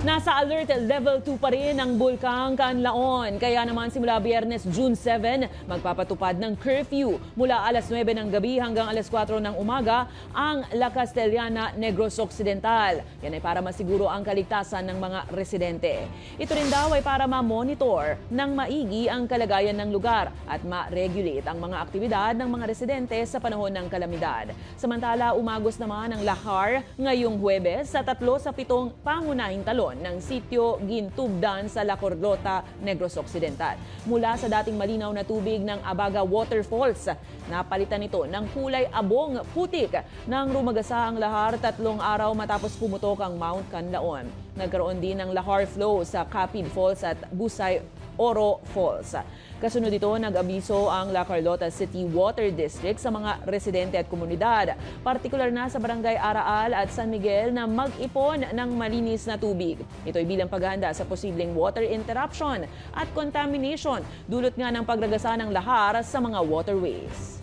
Nasa alert level 2 pa rin ang Bulkang Canlaon. Kaya naman simula Biyernes, June 7, magpapatupad ng curfew mula alas 9 ng gabi hanggang alas 4 ng umaga ang La Castellana, Negros Occidental. Yan ay para masiguro ang kaligtasan ng mga residente. Ito rin daw ay para ma-monitor ng maigi ang kalagayan ng lugar at ma-regulate ang mga aktibidad ng mga residente sa panahon ng kalamidad. Samantala, umagos naman ang lahar ngayong Huwebes sa 3 sa 7 pangunahing talon ng sitio Gintubdan sa La Carlota, Negros Occidental. Mula sa dating malinaw na tubig ng Abaga Waterfalls, napalitan ito ng kulay abong putik nang rumagasa ang lahar 3 araw matapos pumutok ang Mount Canlaon. Nagkaroon din ng lahar flow sa Capid Falls at Busay Oro Falls. Kasunod dito, nag-abiso ang La Carlota City Water District sa mga residente at komunidad, partikular na sa Barangay Araal at San Miguel na mag-ipon ng malinis na tubig. Ito ay bilang paghahanda sa posibleng water interruption at contamination dulot nga ng pagragasa ng lahar sa mga waterways.